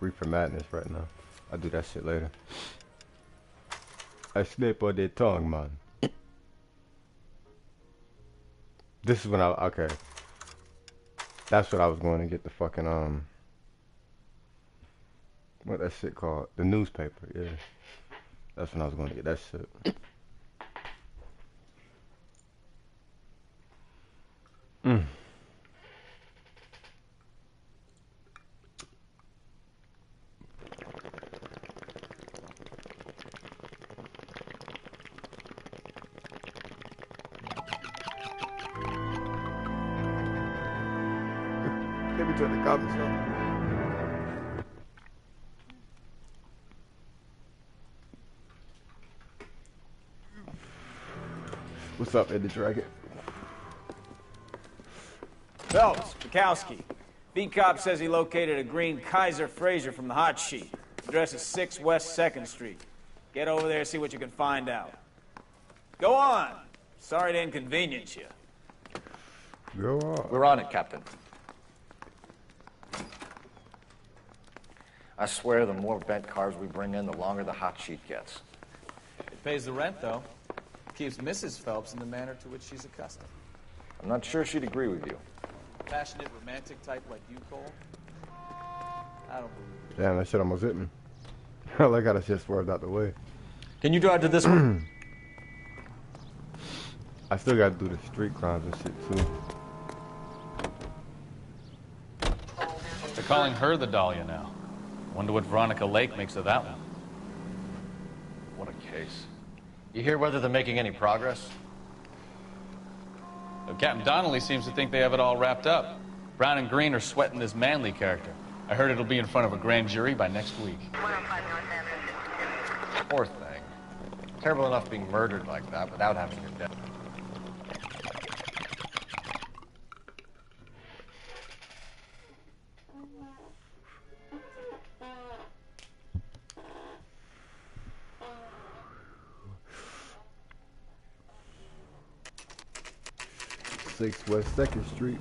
Reefer Madness right now. I'll do that shit later. I slip on their tongue, man. This is when okay. That's what I was going to get the fucking, what that shit called? The newspaper, yeah. That's when I was going to get that shit. Let me turn the comments on. What's up, Eddie Dragon? Phelps, Bukowski. Beat cop says he located a green Kaiser Fraser from the hot sheet. Address is 6 West 2nd Street. Get over there, see what you can find out. Go on. Sorry to inconvenience you. Go on. We're on it, Captain. I swear the more bent cars we bring in, the longer the hot sheet gets. It pays the rent, though. Keeps Mrs. Phelps in the manner to which she's accustomed. I'm not sure she'd agree with you. Passionate, romantic type like you, Cole? I don't believe it. Damn, that shit almost hit me. I like how that shit swerved out the way. Can you drive to this one? I still gotta do the street crimes and shit, too. They're calling her the Dahlia now. Wonder what Veronica Lake makes of that one. What a case. You hear whether they're making any progress? Well, Captain Donnelly seems to think they have it all wrapped up. Brown and Green are sweating this Manley character. I heard it'll be in front of a grand jury by next week. Poor thing. Terrible enough being murdered like that without having your death. West 2nd Street.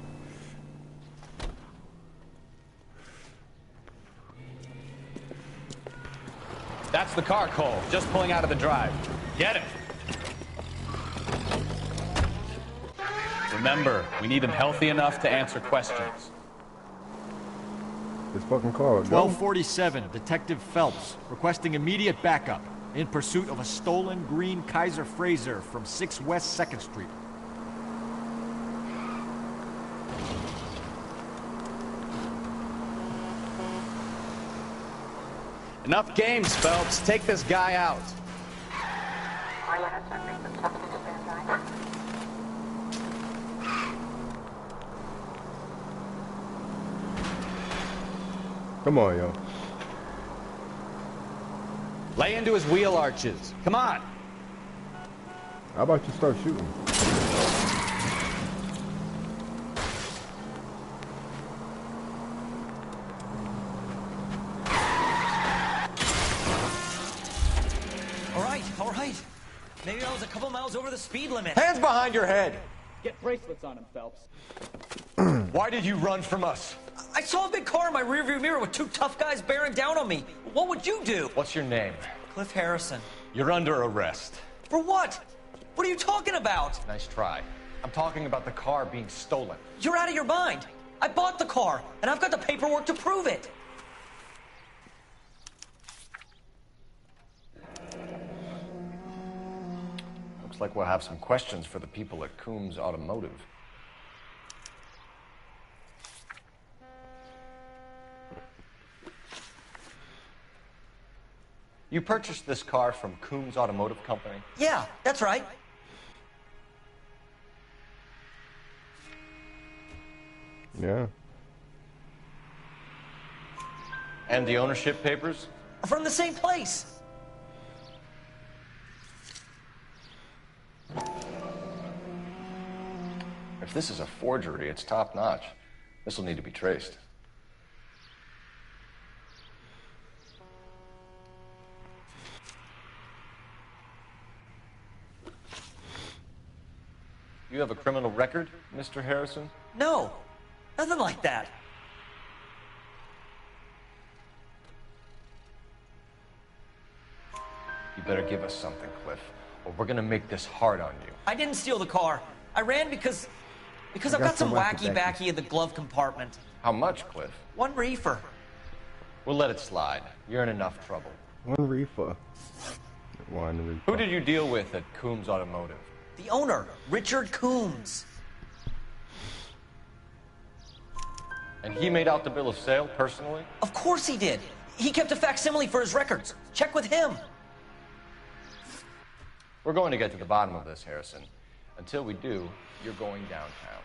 That's the car, Cole. Just pulling out of the drive. Get it. Remember, we need him healthy enough to answer questions. This fucking car. 1247, Detective Phelps, requesting immediate backup in pursuit of a stolen green Kaiser Fraser from 6 West 2nd Street. Enough games, Phelps. Take this guy out. Come on, yo. Lay into his wheel arches. Come on. How about you start shooting? All right. Maybe I was a couple miles over the speed limit. Hands behind your head! Get bracelets on him, Phelps. Why did you run from us? I saw a big car in my rearview mirror with 2 tough guys bearing down on me. What would you do? What's your name? Cliff Harrison. You're under arrest. For what? What are you talking about? Nice try. I'm talking about the car being stolen. You're out of your mind. I bought the car, and I've got the paperwork to prove it. Looks like we'll have some questions for the people at Coombs Automotive. You purchased this car from Coombs Automotive Company? Yeah, that's right. Yeah. And the ownership papers? From the same place. If this is a forgery, it's top-notch. This will need to be traced. You have a criminal record, Mr. Harrison? No, nothing like that. You better give us something, Cliff, or we're gonna make this hard on you. I didn't steal the car. I ran because I've got some wacky-backy in the glove compartment. How much, Cliff? 1 reefer. We'll let it slide. You're in enough trouble. One reefer. One reefer. Who did you deal with at Coombs Automotive? The owner, Richard Coombs. And he made out the bill of sale personally? Of course he did. He kept a facsimile for his records. Check with him. We're going to get to the bottom of this, Harrison. Until we do, you're going downtown.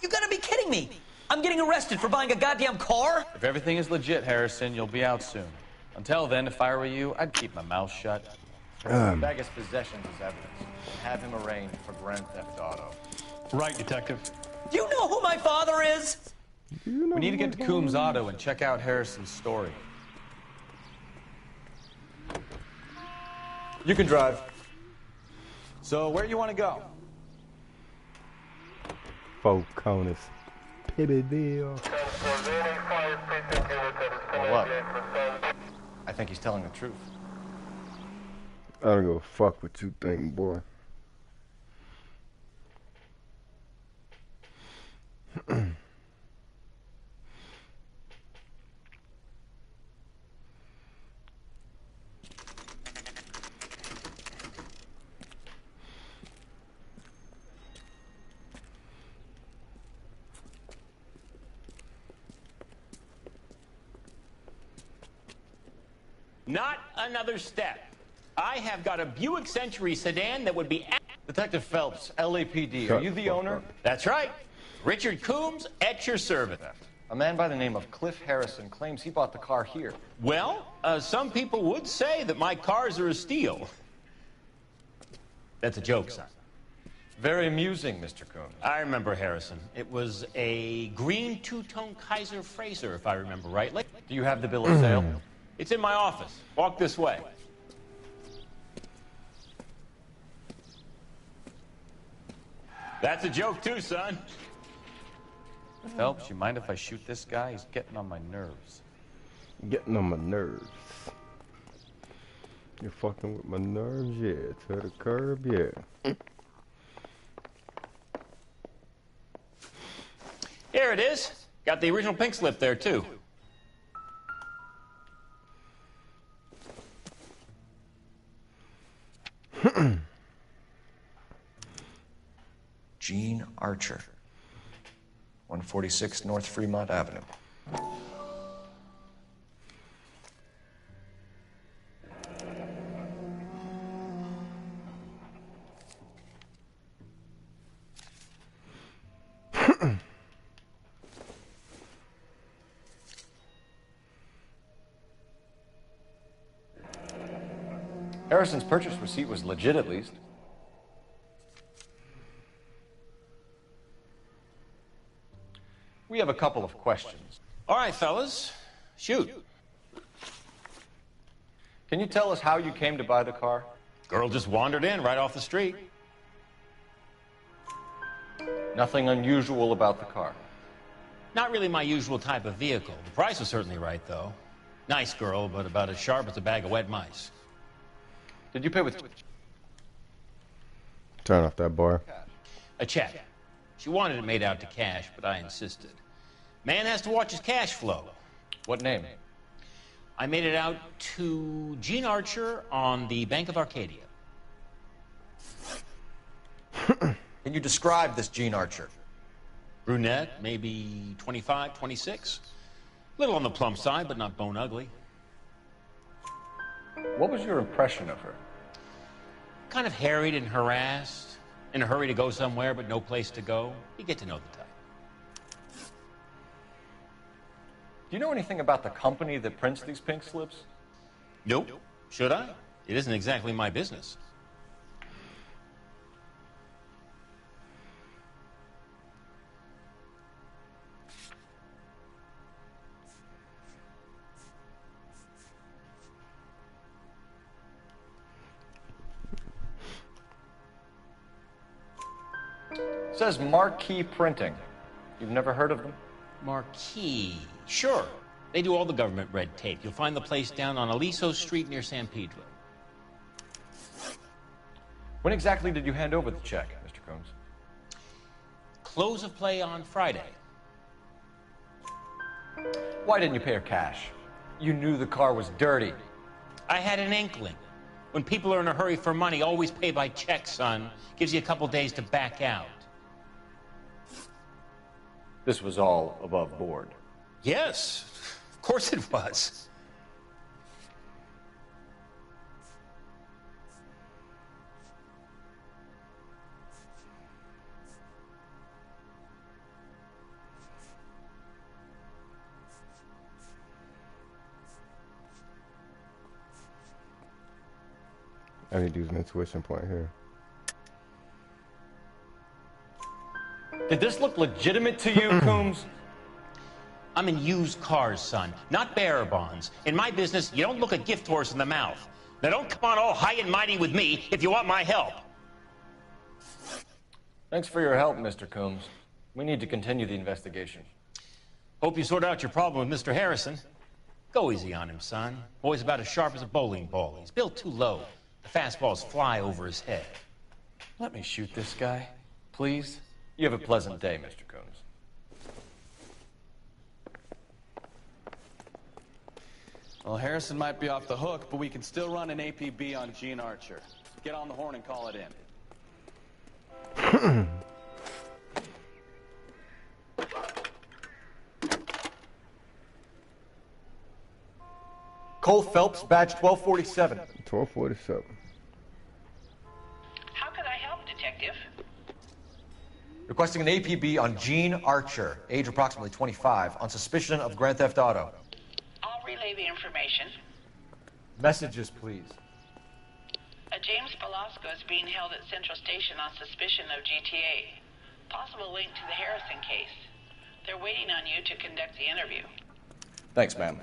You gotta be kidding me. I'm getting arrested for buying a goddamn car? If everything is legit, Harrison, you'll be out soon. Until then, if I were you, I'd keep my mouth shut. Bag his possessions as evidence. And have him arraigned for grand theft auto. Right, Detective. Do you know who my father is? We need to get to Coombs Auto and check out Harrison's story. You can drive. So, where do you want to go? Foconis. Pibbidville. Well, what? I think he's telling the truth. I don't give a fuck what you think, boy. Not another step. I have got a Buick Century sedan that would be... Detective Phelps, LAPD, Shut are you the fuck owner? up. That's right. Richard Coombs, at your service. A man by the name of Cliff Harrison claims he bought the car here. Well, some people would say that my cars are a steal. That's a joke, son. Very amusing, Mr. Coombs. I remember Harrison. It was a green two-tone Kaiser Frazer, if I remember rightly. Do you have the bill of sale? It's in my office. Walk this way. That's a joke too, son. Phelps, you mind if I shoot this guy? He's getting on my nerves. Getting on my nerves. You're fucking with my nerves, yeah. To the curb, yeah. Here it is. Got the original pink slip there too. Gene Archer, 146 North Fremont Avenue. Harrison's purchase receipt was legit, at least. We have a couple of questions. All right, fellas. Shoot. Can you tell us how you came to buy the car? Girl just wandered in right off the street. Nothing unusual about the car. Not really my usual type of vehicle. The price was certainly right, though. Nice girl, but about as sharp as a bag of wet mice. Did you pay with Turn off that bar. A check. She wanted it made out to cash, but I insisted. Man has to watch his cash flow. what name? I made it out to Gene Archer on the Bank of Arcadia. Can you describe this Gene Archer? Brunette, maybe 25, 26. Little on the plump side, but not bone ugly. What was your impression of her? Kind of harried and harassed. In a hurry to go somewhere, but no place to go. You get to know the type. Do you know anything about the company that prints these pink slips? Nope. Should I? It isn't exactly my business. It says Marquee Printing. You've never heard of them? Marquee. Sure. They do all the government red tape. You'll find the place down on Aliso Street near San Pedro. When exactly did you hand over the check, Mr. Combs? Close of play on Friday. Why didn't you pay her cash? You knew the car was dirty. I had an inkling. When people are in a hurry for money, always pay by check, son. Gives you a couple days to back out. This was all above board. Yes, of course it was. I need to use an intuition point here. Did this look legitimate to you, Combs? I'm in used cars, son, not bearer bonds. In my business, you don't look a gift horse in the mouth. Now don't come on all high and mighty with me if you want my help. Thanks for your help, Mr. Combs. We need to continue the investigation. Hope you sort out your problem with Mr. Harrison. Go easy on him, son. Boy's about as sharp as a bowling ball. He's built too low. The fastballs fly over his head. Let me shoot this guy, please. You have a pleasant day, Mr. Combs. Well, Harrison might be off the hook, but we can still run an APB on Gene Archer. Get on the horn and call it in. Cole Phelps, badge 1247. 1247. How can I help, Detective? Requesting an APB on Gene Archer, age approximately 25, on suspicion of Grand Theft Auto. I'll relay the information. Messages, please. A James Velasco is being held at Central Station on suspicion of GTA. Possible link to the Harrison case. They're waiting on you to conduct the interview. Thanks, ma'am.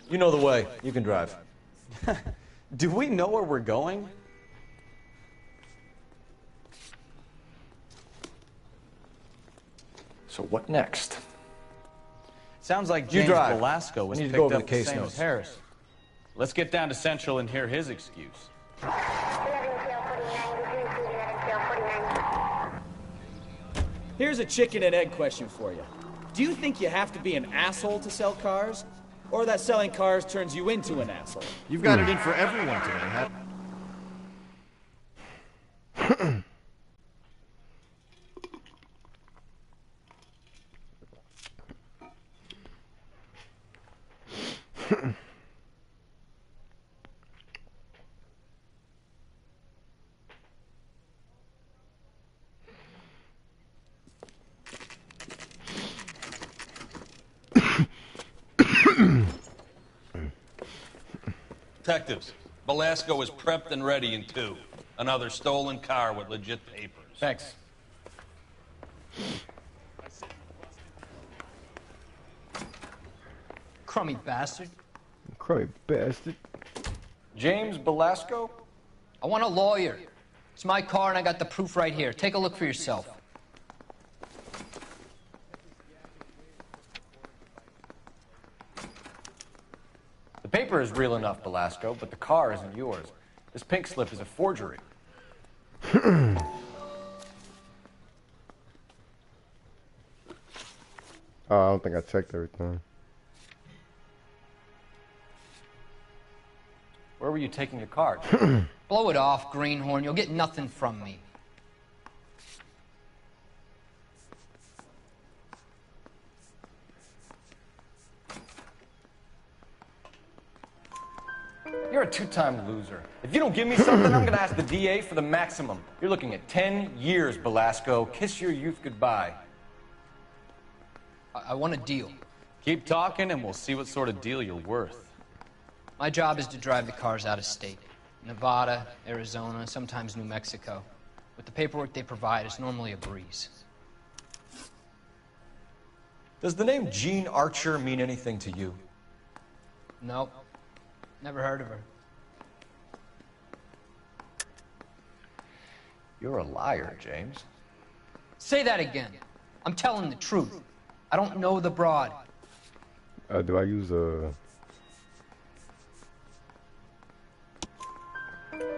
You know the way. You can drive. Do we know where we're going? So what next? Sounds like You James drive. Velasco was We need to picked go over up the the case same notes. as Harris. Let's get down to Central and hear his excuse. Here's a chicken and egg question for you. Do you think you have to be an asshole to sell cars? Or that selling cars turns you into an asshole? You've got it in for everyone today, haven't Detectives, Velasco is prepped and ready in 2. Another stolen car with legit papers. Thanks. Crummy bastard. Crummy bastard. James Velasco? I want a lawyer. It's my car and I got the proof right here. Take a look for yourself. The paper is real enough, Velasco, but the car isn't yours. This pink slip is a forgery. Oh, I don't think I checked everything. Where were you taking your car? Blow it off, greenhorn. You'll get nothing from me. You're a two-time loser. If you don't give me something, I'm gonna ask the DA for the maximum. You're looking at 10 years, Velasco. Kiss your youth goodbye. I want a deal. Keep talking and we'll see what sort of deal you're worth. My job is to drive the cars out of state. Nevada, Arizona, sometimes New Mexico. With the paperwork they provide, it's normally a breeze. Does the name Gene Archer mean anything to you? Nope. Never heard of her. You're a liar, James. Say that again. I'm telling the truth. I don't know the broad. Do I use So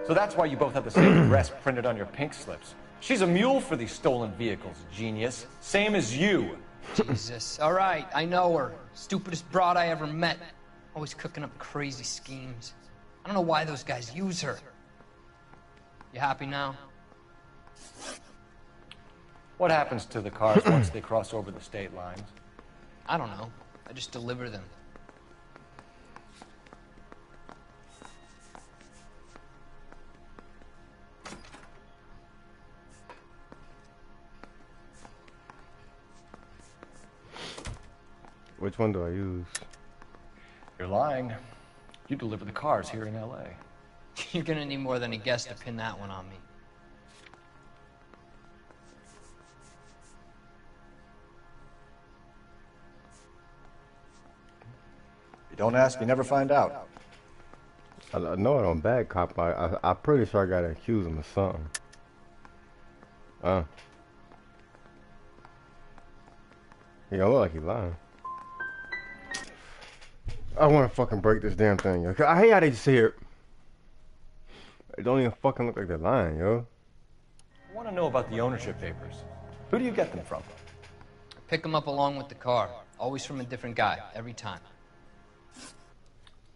that's why you both have the same address printed on your pink slips. She's a mule for these stolen vehicles, genius. Same as you. Jesus. All right, I know her. Stupidest broad I ever met. Always cooking up crazy schemes. I don't know why those guys use her. You happy now? What happens to the cars once they cross over the state lines? I don't know. I just deliver them. which one do I use? You're lying. You deliver the cars here in L.A. You're gonna need more than a guess to pin that one on me. You don't ask, you never find out. I know it on Bad Cop. I'm pretty sure I gotta accuse him of something. He don't look like he lying. I want to fucking break this damn thing, yo. I hate how they just say it. It don't even fucking look like they're lying, yo. I want to know about the ownership papers. Who do you get them from? Pick them up along with the car. Always from a different guy, every time.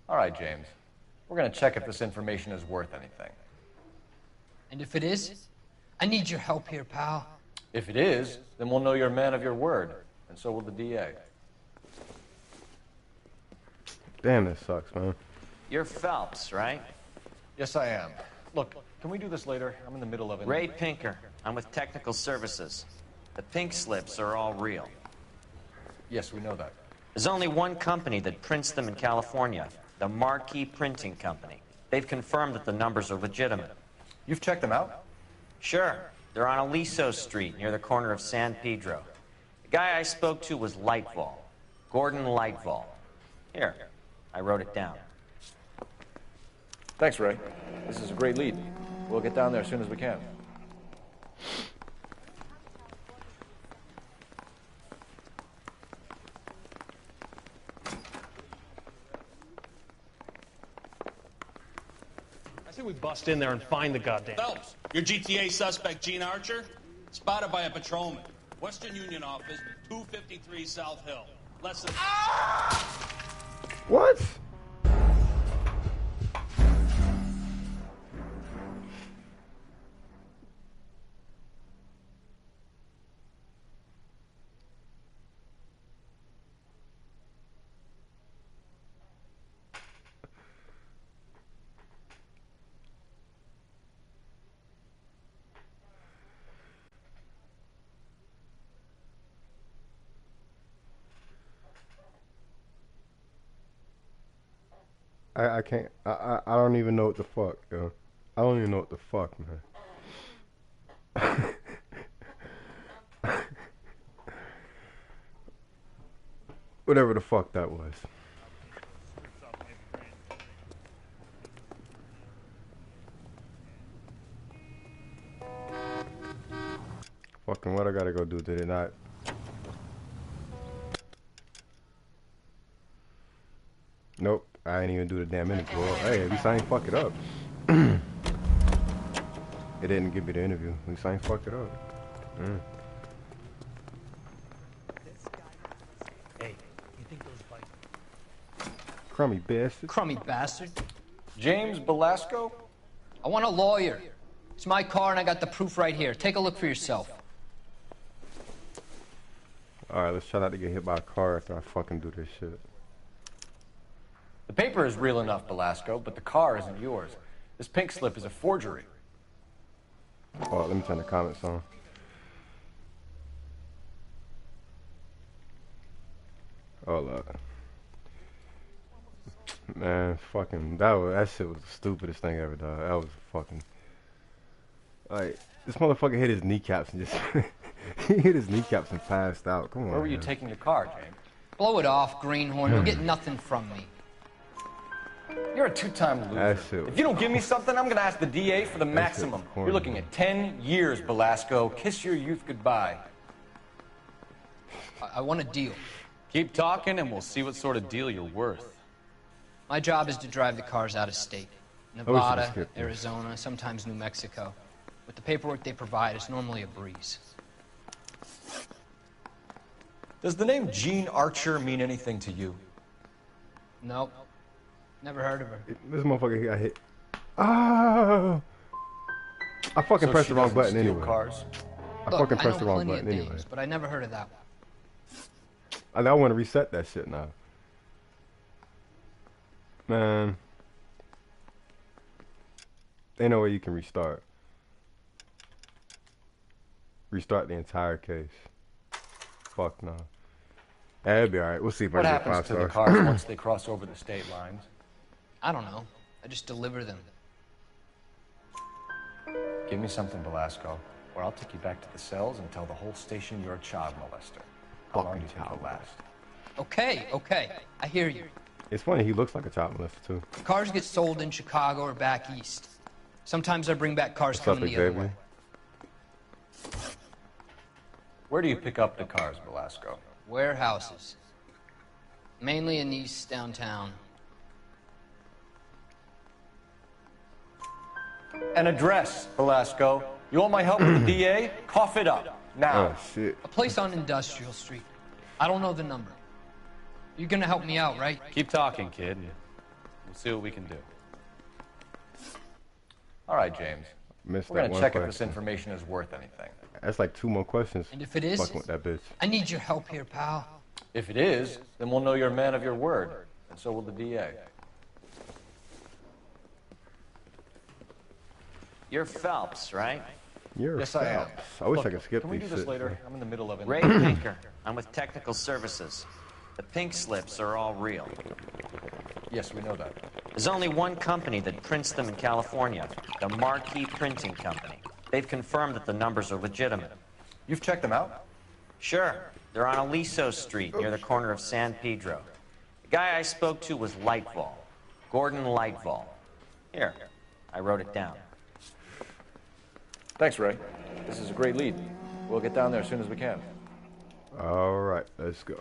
All right, James. We're going to check if this information is worth anything. And if it is, I need your help here, pal. If it is, then we'll know you're a man of your word, and so will the DA. Damn, this sucks, man. You're Phelps, right? Yes, I am. Look, can we do this later? I'm in the middle of it. Ray Pinker. I'm with Technical Services. The pink slips are all real. Yes, we know that. There's only one company that prints them in California, the Marquee Printing Company. They've confirmed that the numbers are legitimate. You've checked them out? Sure. They're on Aliso Street, near the corner of San Pedro. The guy I spoke to was Lightfall. Gordon Lightfall. Here, I wrote it down. Thanks, Ray. This is a great lead. We'll get down there as soon as we can. I say we bust in there and find the goddamn... Phelps, your GTA suspect, Gene Archer, spotted by a patrolman. Western Union office, 253 South Hill. Less than... What? I can't. I don't even know what the fuck, yo. I don't even know what the fuck, man. Whatever the fuck that was. Fucking what I gotta go do, did it not? Nope. I ain't even do the damn interview. Well, hey, at least I ain't fuck it up. It didn't give me the interview. At least I ain't fuck it up. Hey, you think those bikes... Crummy bastard. Crummy bastard. James Belasco? I want a lawyer. It's my car and I got the proof right here. Take a look for yourself. Alright, let's try not to get hit by a car after I fucking do this shit. The paper is real enough, Belasco, but the car isn't yours. This pink slip is a forgery. Oh, let me turn the comments on. Hold up. Man, fucking, that shit was the stupidest thing ever, dog. That was fucking, like, this motherfucker hit his kneecaps and just, he hit his kneecaps and passed out. Come on, Where were you man. taking the car, James? Blow it off, greenhorn. You'll get nothing from me. You're a two-time loser. If you don't give me something, I'm going to ask the DA for the maximum. You're looking at 10 years, Belasco. Kiss your youth goodbye. I want a deal. Keep talking and we'll see what sort of deal you're worth. My job is to drive the cars out of state. Nevada, Arizona, sometimes New Mexico. With the paperwork they provide, it's normally a breeze. Does the name Jean Archer mean anything to you? Nope. Never heard of her. This motherfucker got hit. Ah! I fucking pressed the wrong button anyway. Cars? I fucking pressed the wrong button names, anyway. but I never heard of that one. I want to reset that shit now. Man. Ain't no way you can restart. Restart the entire case. Fuck no. That'd be alright. We'll see if I What can get happens 5 to stars. the cars once they cross over the state lines? I don't know. I just deliver them. Give me something, Velasco, or I'll take you back to the cells and tell the whole station you're a child molester. How long do you think it'll last? Okay, okay. I hear you. It's funny, he looks like a child molester too. The cars get sold in Chicago or back east. Sometimes I bring back cars coming the other way. Where do you pick up the cars, Velasco? Warehouses. Mainly in East downtown. An address, Velasco. You want my help with the DA? Cough it up. Now. Oh, shit. A place on Industrial Street. I don't know the number. You're gonna help me out, right? Keep talking, kid. We'll see what we can do. All right, James. Missed We're that gonna one check if question. this information is worth anything. That's like 2 more questions. And if it is, fucking with that bitch. I need your help here, pal. If it is, then we'll know you're a man of your word, and so will the DA. You're Phelps, right? You're Yes, I am. Phelps. I wish Look, I could skip Can we these do this shit. later? I'm in the middle of it. Ray Pinker. I'm with Technical Services. The pink slips are all real. Yes, we know that. There's only one company that prints them in California, the Marquee Printing Company. They've confirmed that the numbers are legitimate. You've checked them out? Sure. They're on Aliso Street, near the corner of San Pedro. The guy I spoke to was Lightfall. Gordon Lightfall. Here, I wrote it down. Thanks, Ray. This is a great lead. We'll get down there as soon as we can. All right, let's go.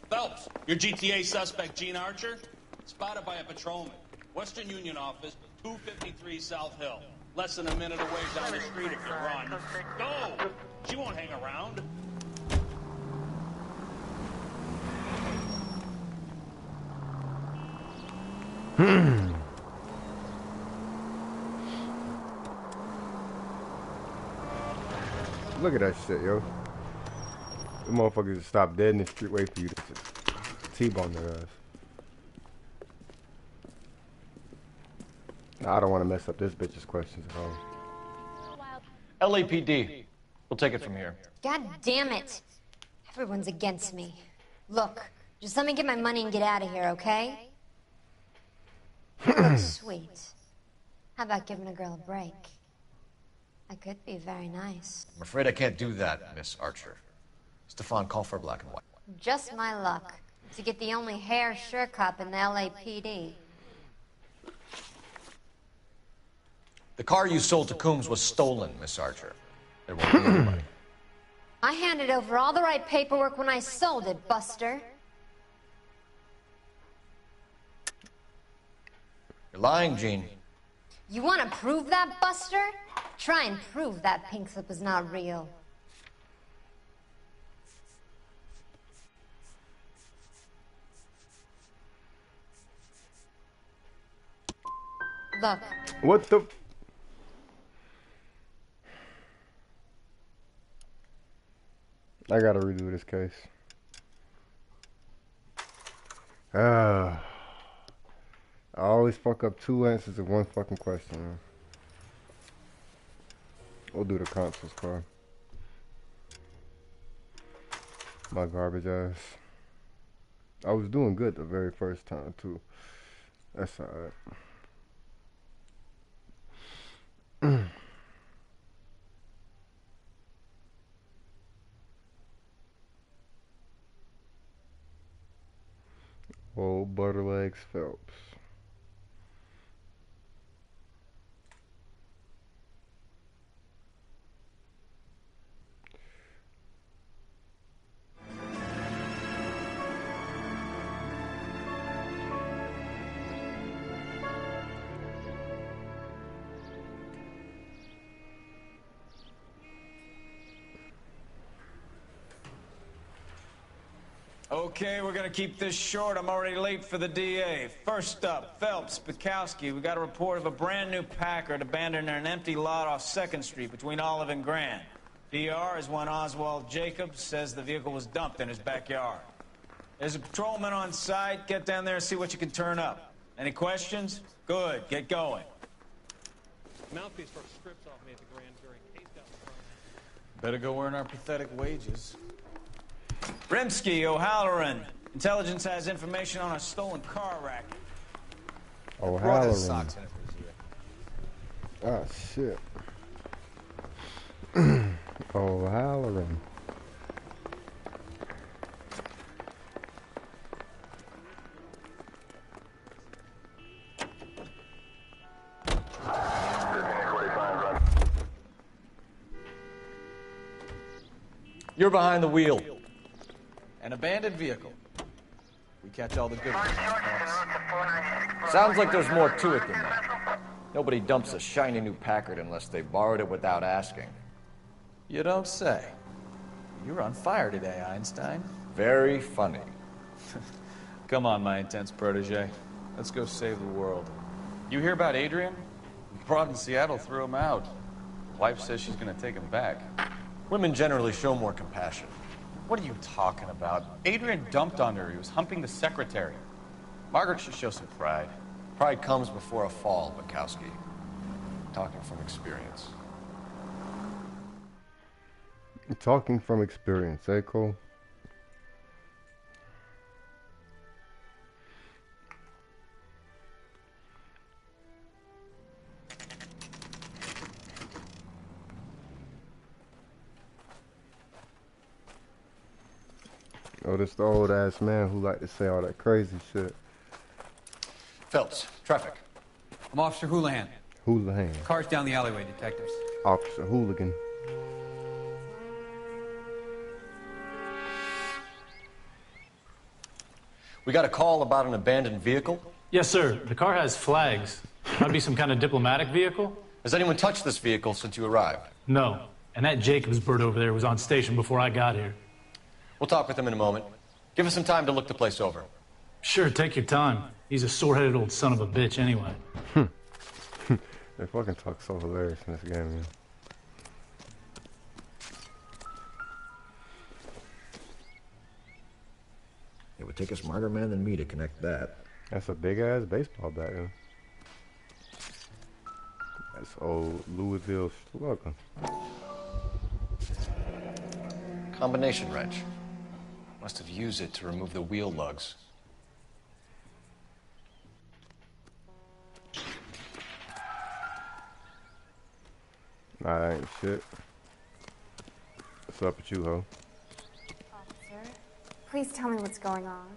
Phelps, your GTA suspect, Jean Archer, spotted by a patrolman. Western Union office, 253 South Hill. Less than a minute away down the street if you run. Go! She won't hang around. Look at that shit, yo. The motherfuckers just stop dead in the street, wait for you to just T-bone their ass. Nah, I don't want to mess up this bitch's questions at all. LAPD. We'll take it from here. God damn it. Everyone's against me. Look, just let me get my money and get out of here, okay? You look sweet. How about giving a girl a break? I could be very nice. I'm afraid I can't do that, Miss Archer. Stefan, call for black and white. Just my luck to get the only hair sure cop in the LAPD. The car you sold to Coombs was stolen, Miss Archer. There won't be any money. I handed over all the right paperwork when I sold it, Buster. You're lying, Jean. You want to prove that, Buster? Try and prove that pink slip is not real. Look. What the? I gotta redo this case. I always fuck up 2 answers to 1 fucking question, man. We'll do the consoles car. My garbage ass. I was doing good the very first time, too. That's alright. Old Butterlegs Phelps. Okay, we're gonna keep this short. I'm already late for the DA. First up, Phelps, Bukowski. We got a report of a brand new Packard abandoned in an empty lot off 2nd Street between Olive and Grand. DR is one Oswald Jacobs, says the vehicle was dumped in his backyard. There's a patrolman on site. Get down there and see what you can turn up. Any questions? Good, get going. Mouthpiece for strips off me at the grand jury. Case got Better go earn our pathetic wages. Rimsky, O'Halloran. Intelligence has information on a stolen car racket. O'Halloran. Ah, shit. O'Halloran. You're behind the wheel. An abandoned vehicle. We catch all the good ones. Sounds like there's more to it than that. Nobody dumps a shiny new Packard unless they borrowed it without asking. You don't say. You're on fire today, Einstein. Very funny. Come on, my intense protege. Let's go save the world. You hear about Adrian? Broad in Seattle threw him out. Wife says she's gonna take him back. Women generally show more compassion. What are you talking about? Adrian dumped on her. He was humping the secretary. Margaret should show some pride. Pride comes before a fall, Bukowski. Talking from experience. Talking from experience, eh, Cole? Oh, this the old ass man who like to say all that crazy shit. Phelps, traffic. I'm Officer Houlihan. Houlihan. Car's down the alleyway, detectives. Officer Hooligan. We got a call about an abandoned vehicle? Yes, sir. The car has flags. Might be some kind of diplomatic vehicle. Has anyone touched this vehicle since you arrived? No. And that Jacobs bird over there was on station before I got here. We'll talk with him in a moment. Give us some time to look the place over. Sure, take your time. He's a sore-headed old son of a bitch anyway. They fucking talk so hilarious in this game, man. It would take a smarter man than me to connect that. That's a big-ass baseball bat, man. That's old Louisville struggle. Combination wrench. Must have used it to remove the wheel lugs. Nah, that ain't shit. What's up with you, ho? Officer, please tell me what's going on.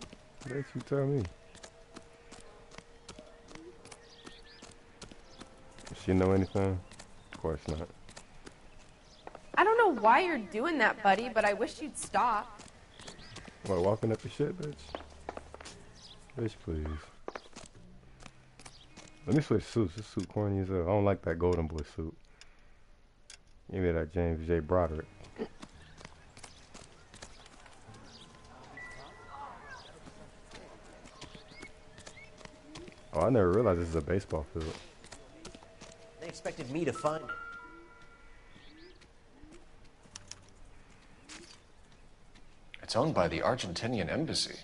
Let you tell me. Does she know anything? Of course not. I don't know why you're doing that, buddy, but I wish you'd stop. What, walking up the shit, bitch? Bitch, please. Let me switch suits. This suit corny as hell. I don't like that golden boy suit. Give me that James J. Broderick. Oh, I never realized this is a baseball field. They expected me to find it. It's owned by the Argentinian embassy.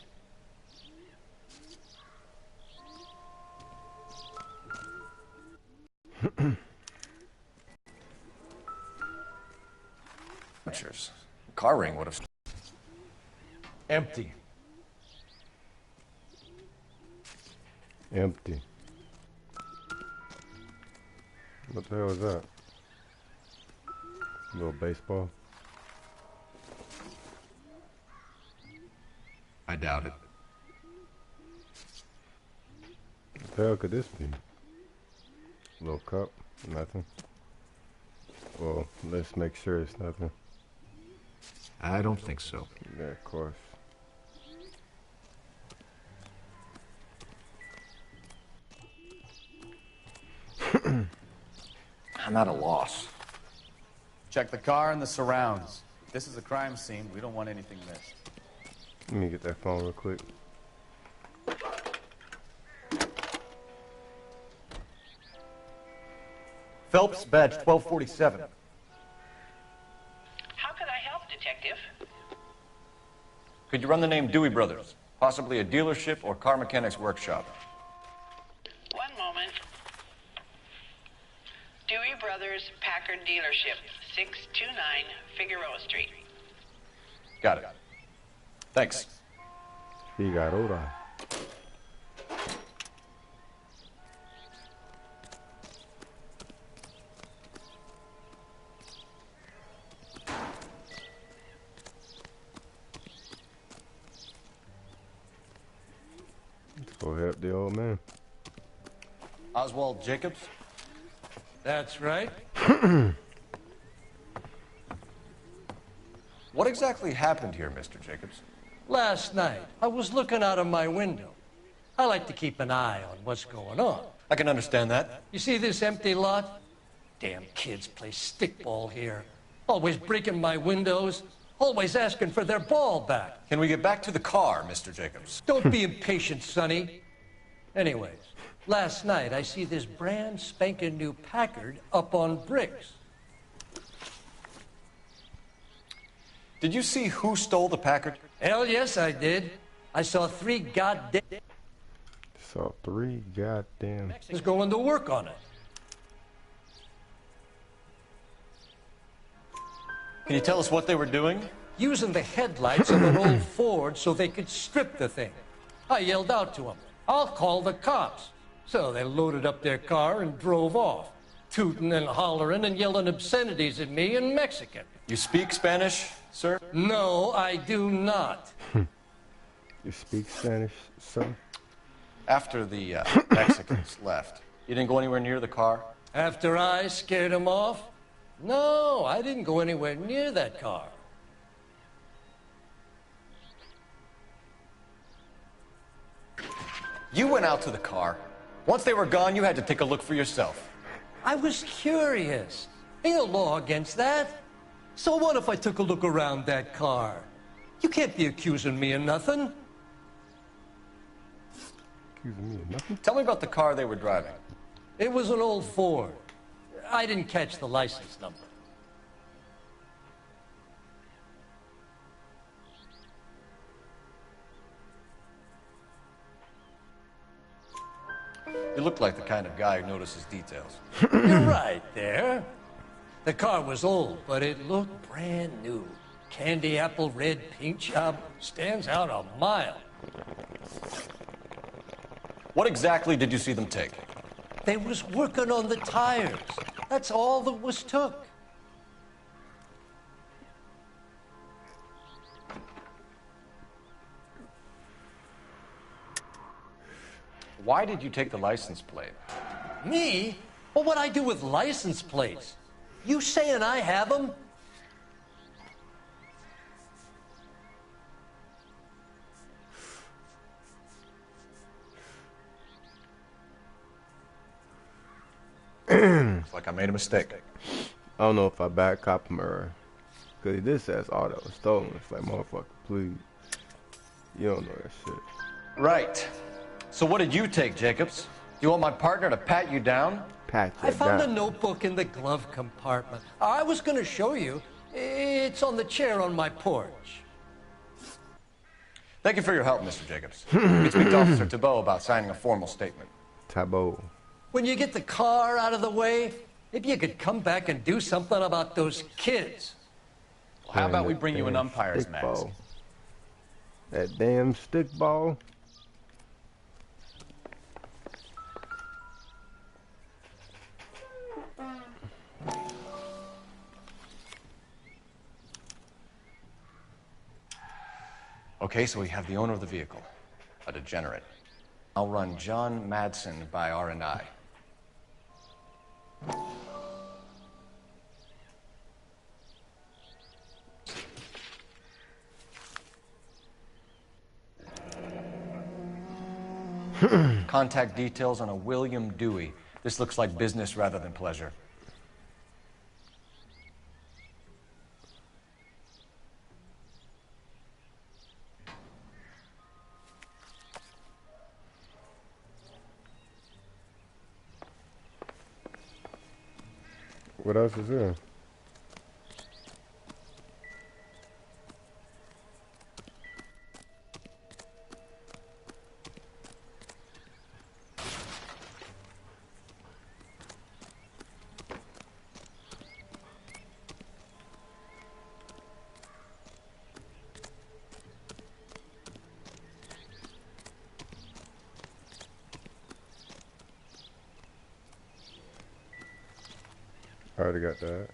Car ring would have... Empty. Empty. What the hell is that? A little baseball? I doubt it. What the hell could this be? Little cup? Nothing. Well, let's make sure it's nothing. I don't think so. Yeah, of course. I'm at a loss. Check the car and the surrounds. If this is a crime scene, we don't want anything missed. Let me get that phone real quick. Phelps, badge 1247. How could I help, Detective? Could you run the name Dewey Brothers? Possibly a dealership or car mechanics workshop. One moment. Dewey Brothers Packard Dealership, 629 Figueroa Street. Got it. Thanks. Figueroa. Let's go help the old man. Oswald Jacobs? That's right. What exactly happened here, Mr. Jacobs? Last night, I was looking out of my window. I like to keep an eye on what's going on. I can understand that. You see this empty lot? Damn kids play stickball here. Always breaking my windows. Always asking for their ball back. Can we get back to the car, Mr. Jacobs? Don't be impatient, Sonny. Anyways, last night I see this brand spanking new Packard up on bricks. Did you see who stole the Packard? Hell yes, I did. I saw 3 goddamn... Saw 3 goddamn... ...is going to work on it. Can you tell us what they were doing? Using the headlights of an old Ford so they could strip the thing. I yelled out to them, "I'll call the cops." So they loaded up their car and drove off, tooting and hollering and yelling obscenities at me in Mexican. You speak Spanish, sir? No, I do not. You speak Spanish, son? After the Mexicans left, you didn't go anywhere near the car? After I scared them off? No, I didn't go anywhere near that car. You went out to the car. Once they were gone, you had to take a look for yourself. I was curious. Ain't no law against that. So what if I took a look around that car? You can't be accusing me of nothing. Accusing me of nothing? Tell me about the car they were driving. It was an old Ford. I didn't catch the license number. You look like the kind of guy who notices details. You're right there. The car was old, but it looked brand new. Candy apple red paint job stands out a mile. What exactly did you see them take? They was working on the tires. That's all that was took. Why did you take the license plate? Me? Well, what'd I do with license plates? You saying I have them? Looks like I made a mistake. I don't know if I back cop him or... Because this says auto stolen. It's like, motherfucker, please. You don't know that shit. Right. So what did you take, Jacobs? You want my partner to pat you down? Pat you I found down. a notebook in the glove compartment. I was going to show you. It's on the chair on my porch. Thank you for your help, Mr. Jacobs. You can speak to Officer Doobeaux about signing a formal statement. Taboo. When you get the car out of the way, maybe you could come back and do something about those kids. Well, how about we bring you an umpire's mask? That damn stick ball. Okay, so we have the owner of the vehicle, a degenerate. I'll run John Madsen by R&I. Contact details on a William Dewey. This looks like business rather than pleasure. What else is there? I already got that.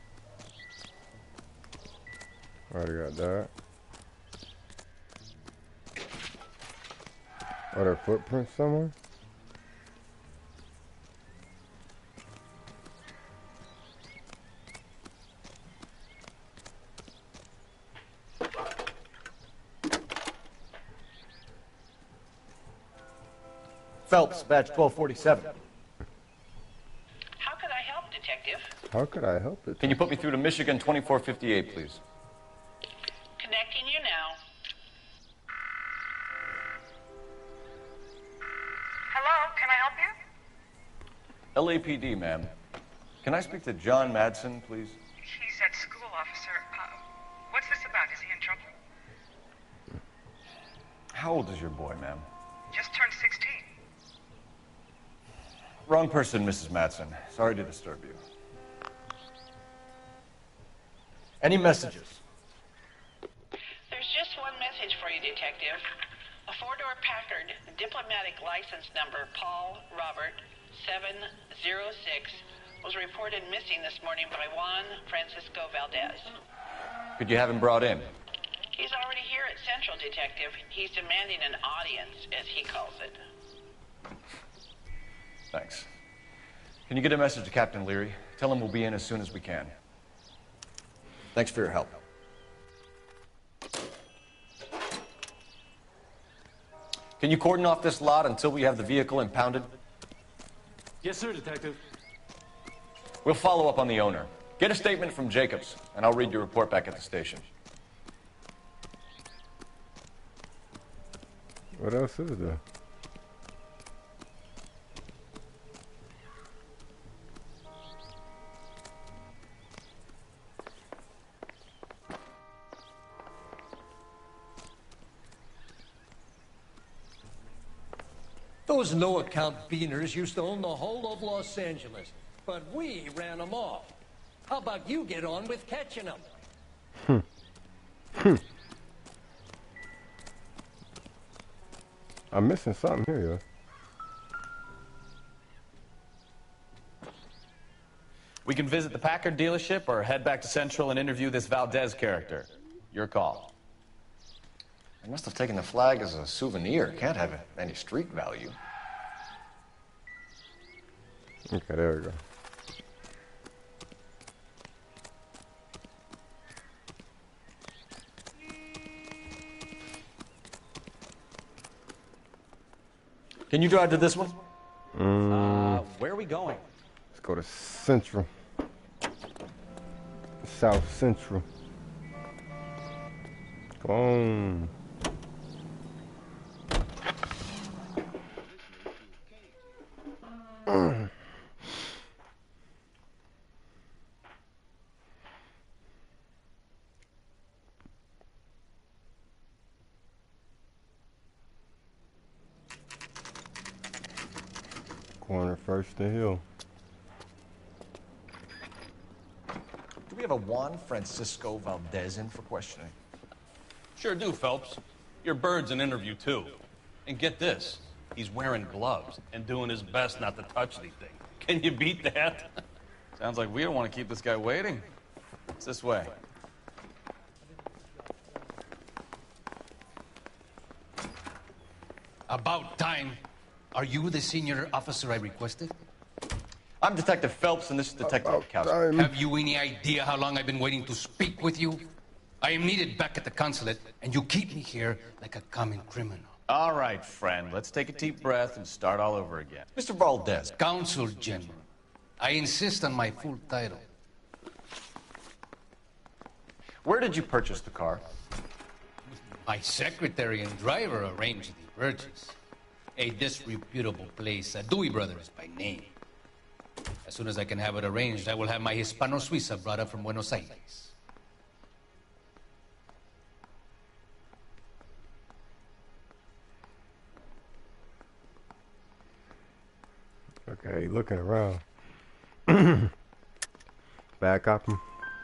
Already got that. Are there footprints somewhere? Phelps, badge 1247. How could I help, Detective? How could I help it? Can you put me through to Michigan 2458, please? Connecting you now. Hello, can I help you? LAPD, ma'am. Can I speak to John Madsen, please? He's at school, officer. What's this about? Is he in trouble? How old is your boy, ma'am? Just turned 16. Wrong person, Mrs. Madsen. Sorry to disturb you. Any messages? There's just one message for you, Detective. A four-door Packard, diplomatic license number Paul Robert 706, was reported missing this morning by Juan Francisco Valdez. Could you have him brought in? He's already here at Central, Detective. He's demanding an audience, as he calls it. Thanks. Can you get a message to Captain Leary? Tell him we'll be in as soon as we can. Thanks for your help. Can you cordon off this lot until we have the vehicle impounded? Yes, sir, Detective. We'll follow up on the owner. Get a statement from Jacobs, and I'll read your report back at the station. What else is there? Those no-account beaners used to own the whole of Los Angeles, but we ran them off. How about you get on with catching them? I'm missing something here, yo. We can visit the Packard dealership or head back to Central and interview this Valdez character. Your call. I must have taken the flag as a souvenir. Can't have any street value. Okay, there we go. Can you drive to this one? Where are we going? Let's go to Central. South Central. Come on. Corner first to hill. Do we have a Juan Francisco Valdez in for questioning? Sure do, Phelps. Your bird's an interview, too. And get this, he's wearing gloves and doing his best not to touch anything. Can you beat that? Sounds like we don't want to keep this guy waiting. It's this way. About time. Are you the senior officer I requested? I'm Detective Phelps, and this is Detective Kowski. Have you any idea how long I've been waiting to speak with you? I am needed back at the consulate, and you keep me here like a common criminal. All right, friend. Let's take a deep breath and start all over again. Mr. Valdez. Consul General. I insist on my full title. Where did you purchase the car? My secretary and driver arranged the purchase. A disreputable place, Dewey Brothers by name. A As soon as I can have it arranged, I will have my Hispano Suiza brought up from Buenos Aires. Okay, looking around. Bad copy.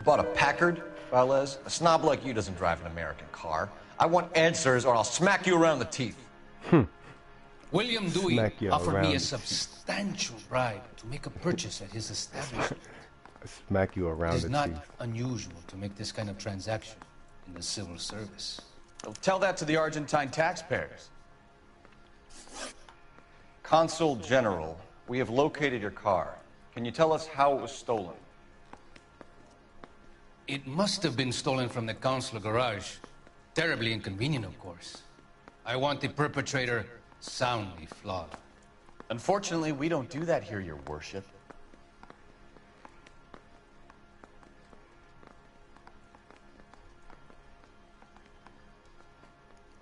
Bought a Packard, Valez? A snob like you doesn't drive an American car. I want answers or I'll smack you around the teeth. William Dewey Smack you offered around me the a teeth. substantial bribe to make a purchase at his establishment. Smack you It around is the not teeth. unusual to make this kind of transaction in the civil service. Well, tell that to the Argentine taxpayers. Consul General, we have located your car. Can you tell us how it was stolen? It must have been stolen from the consular garage. Terribly inconvenient, of course. I want the perpetrator soundly flogged. Unfortunately, we don't do that here, your worship.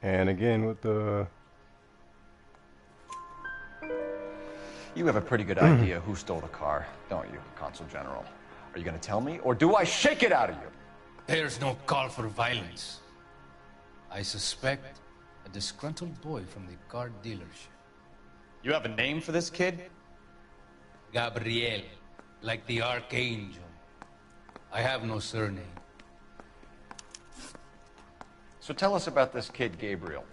And again with the... You have a pretty good idea who stole the car, don't you, Consul General? Are you going to tell me, or do I shake it out of you? There's no call for violence. I suspect a disgruntled boy from the car dealership. You have a name for this kid? Gabriel, like the archangel. I have no surname. So tell us about this kid, Gabriel.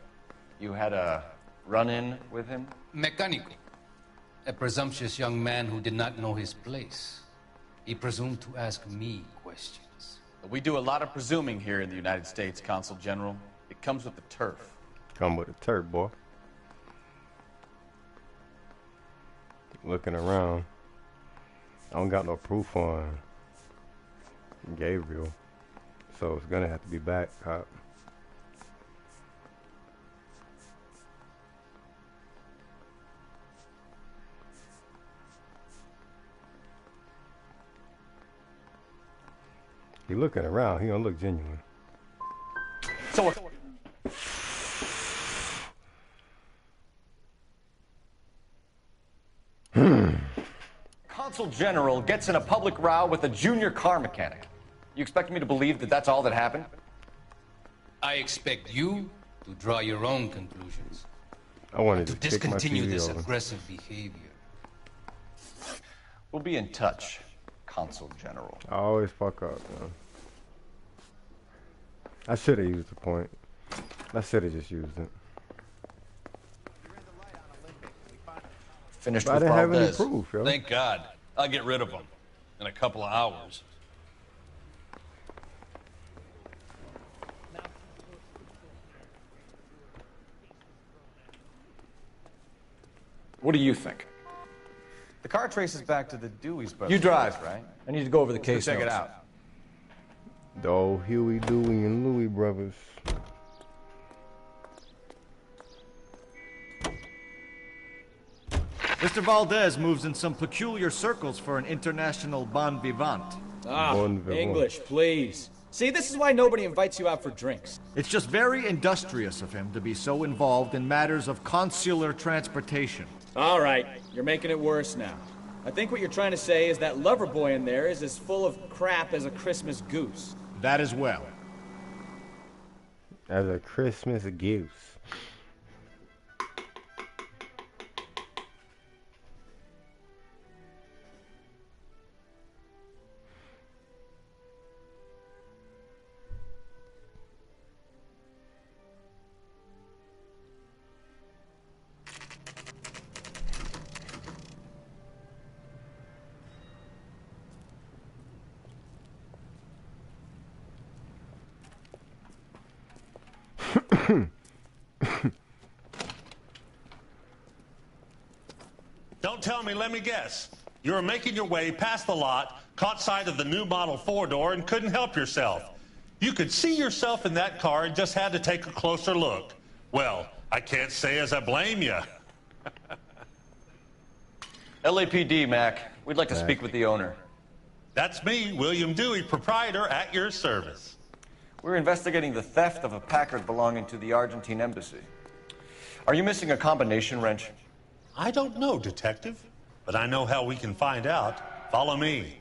You had a run-in with him? Mecánico. A presumptuous young man who did not know his place. He presumed to ask me questions. We do a lot of presuming here in the United States, Consul General. It comes with the turf. Come with a turf, boy. Looking around. I don't got no proof on Gabriel. So it's gonna have to be back, cop. He looking around, he don't look genuine. So Consul General gets in a public row with a junior car mechanic. You expect me to believe that that's all that happened? I expect you to draw your own conclusions. I wanted to to kick my discontinue TV this over. aggressive behavior. We'll be in touch, Consul General. I always fuck up, man. I should have used the point. I should have just used it. Finished But I with didn't have any Valdez. proof, yo. Thank God. I'll get rid of them in a couple of hours. What do you think? The car traces back to the Dewey's brothers. You drive, right? I need to go over the Let's go case check it notes. out. The old Huey, Dewey, and Louie brothers. Mr. Valdez moves in some peculiar circles for an international bon vivant. Bon vivant. English, please. See, this is why nobody invites you out for drinks. It's just very industrious of him to be so involved in matters of consular transportation. All right, you're making it worse now. I think what you're trying to say is that lover boy in there is as full of crap as a Christmas goose. That as well. As a Christmas goose. Don't tell me, let me guess. You were making your way past the lot, caught sight of the new model four-door, and couldn't help yourself. You could see yourself in that car and just had to take a closer look. Well, I can't say as I blame you. LAPD, Mac. We'd like to speak with the owner. That's me, William Dewey, proprietor, at your service. We're investigating the theft of a Packard belonging to the Argentine embassy. Are you missing a combination wrench? I don't know, Detective, but I know how we can find out. Follow me.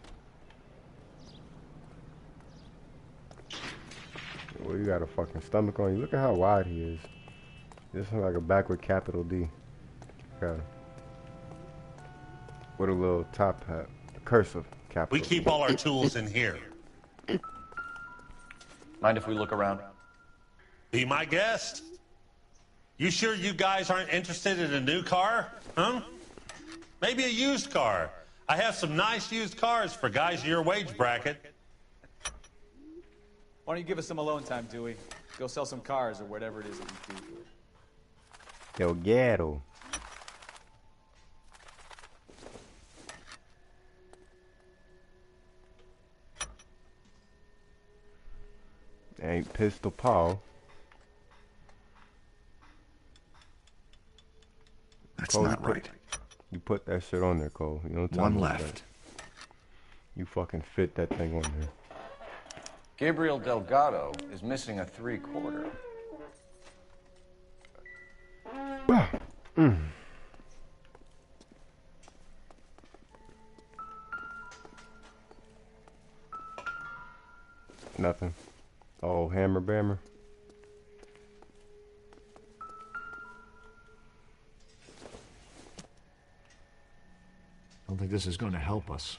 Well, you got a fucking stomach on you. Look at how wide he is. This is like a backward capital D. Got with a little top hat. Cursive capital. We keep all our tools in here. Mind if we look around? Be my guest. You sure you guys aren't interested in a new car? Huh? Maybe a used car. I have some nice used cars for guys in your wage bracket. Why don't you give us some alone time, Dewey? Go sell some cars or whatever it is that you do. Yo, ghetto. Ain't Pistol Paul. That's Cole, not right. You put that shit on there, Cole. You don't tell One me left. That. You fucking fit that thing on there. Gabriel Delgado is missing a 3/4. Nothing. Oh, hammer bammer. I don't think this is going to help us.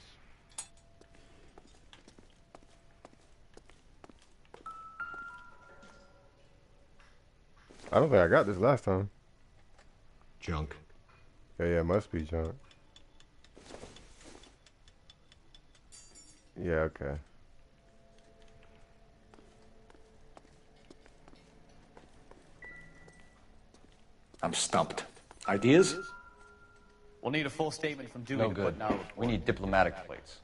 I don't think I got this last time. Junk. Yeah, it must be junk. Yeah, okay. I'm stumped. Ideas? We'll need a full statement from Dewey No to good. put in our report. We need diplomatic plates.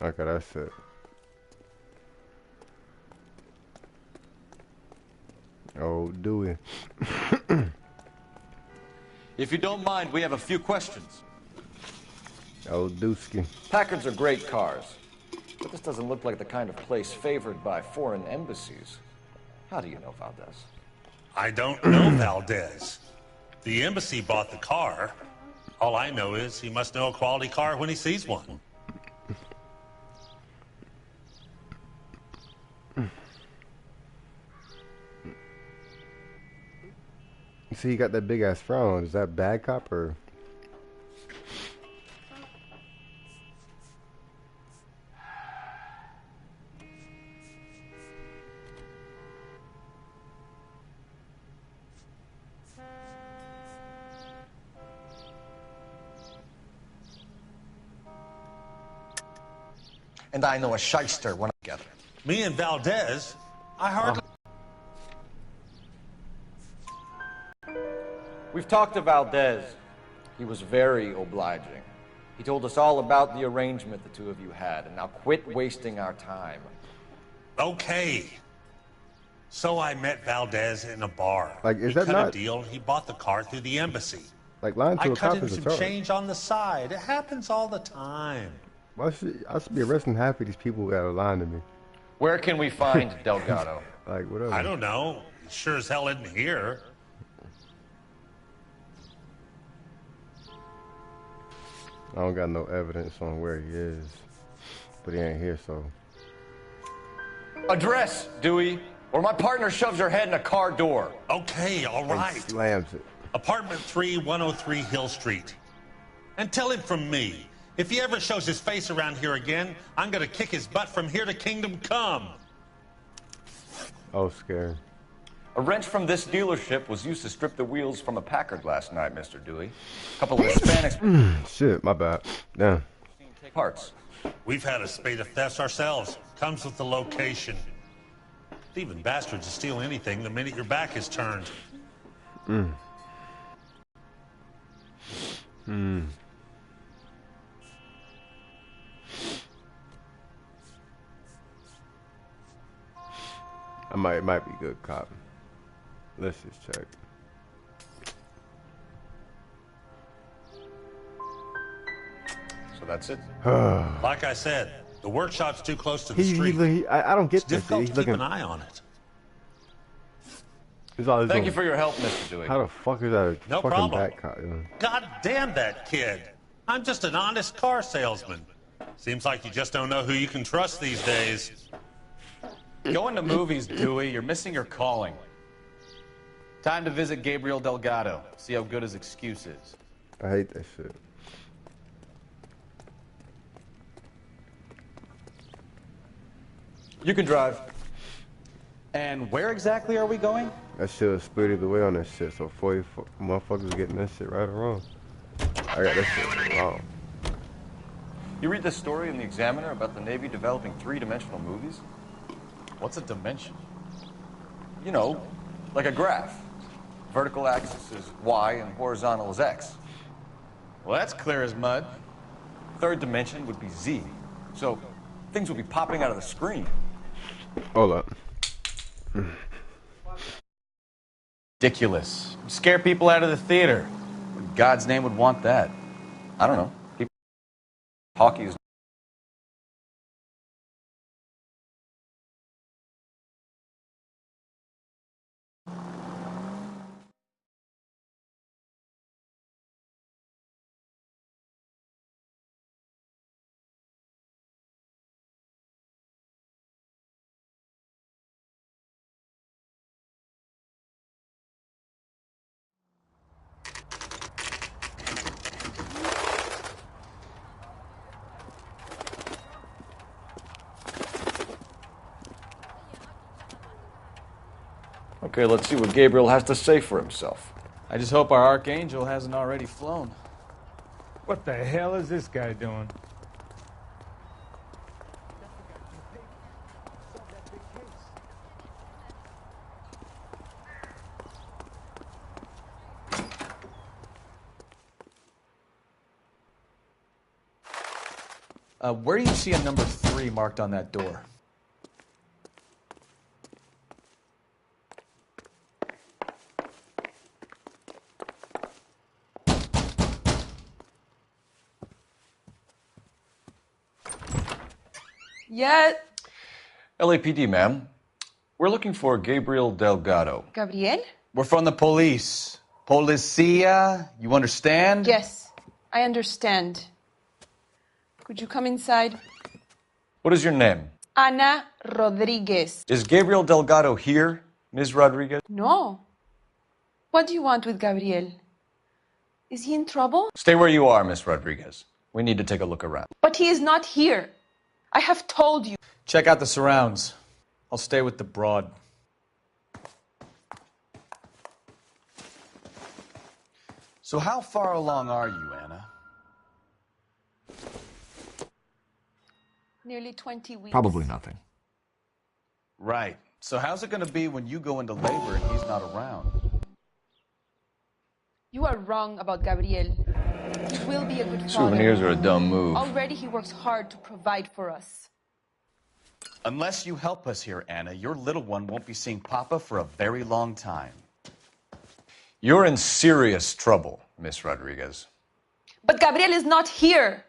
Okay, that's it. Oh, Dewey. If you don't mind, we have a few questions. Oh, Dusky. Packards are great cars, but this doesn't look like the kind of place favored by foreign embassies. How do you know Valdez? I don't know Valdez. The embassy bought the car. All I know is he must know a quality car when he sees one. You see, he got that big ass frown. Is that bad cop or? And I know a shyster when I get it. Me and Valdez, I hardly... We've talked to Valdez. He was very obliging. He told us all about the arrangement the two of you had, and now quit wasting our time. Okay. So I met Valdez in a bar. Like, is he that cut not a deal and he bought the car through the embassy. like lying to I a cut cop him is a some charge? change on the side. It happens all the time. I should be arresting half of these people that are lying to me. Where can we find Delgado? Like, whatever. I don't know. He sure as hell isn't here. I don't got no evidence on where he is, but he ain't here, so. Address, Dewey, or my partner shoves your head in a car door. Okay, all right. And slams it. Apartment 3, 103 Hill Street. And tell him from me, if he ever shows his face around here again, I'm gonna kick his butt from here to Kingdom Come. Oh, scary. A wrench from this dealership was used to strip the wheels from a Packard last night, Mr. Dewey. A couple of Hispanics... Shit, my bad. Damn. Parts. We've had a spate of thefts ourselves. Comes with the location. Thieving bastards will steal anything the minute your back is turned. I might be good cop. Let's just check. So that's it? Like I said, the workshop's too close to the street. I don't get It's this. difficult He's to looking. keep an eye on it. Thank you for your help, Mr. Dewey. How the fuck is that a No fucking problem. back cop? God damn that kid. I'm just an honest car salesman. Seems like you just don't know who you can trust these days. Going to movies, Dewey. You're missing your calling. Time to visit Gabriel Delgado. See how good his excuse is. I hate that shit. You can drive. And where exactly are we going? That shit was spirited away on that shit, so 40 motherfuckers getting that shit right or wrong. I got that shit wrong. You read this story in the Examiner about the Navy developing three-dimensional movies? What's a dimension? You know, like a graph. Vertical axis is Y and horizontal is X. Well, that's clear as mud. Third dimension would be Z. So things would be popping out of the screen. Hold up. Ridiculous. Scare people out of the theater. In God's name would want that. I don't know. People... Hockey is... Okay, let's see what Gabriel has to say for himself. I just hope our Archangel hasn't already flown. What the hell is this guy doing? Where do you see a number 3 marked on that door? Yet. LAPD, ma'am. We're looking for Gabriel Delgado. Gabriel? We're from the police. Policia, you understand? Yes, I understand. Could you come inside? What is your name? Ana Rodriguez. Is Gabriel Delgado here, Ms. Rodriguez? No. What do you want with Gabriel? Is he in trouble? Stay where you are, Miss Rodriguez. We need to take a look around. But he is not here. I have told you. Check out the surrounds. I'll stay with the broad. So how far along are you, Anna? Nearly 20 weeks. Probably nothing. Right. So how's it going to be when you go into labor and he's not around? You are wrong about Gabriel. He will be a good father. Souvenirs are a dumb move. Already he works hard to provide for us. Unless you help us here, Anna, your little one won't be seeing Papa for a very long time. You're in serious trouble, Miss Rodriguez. But Gabriel is not here.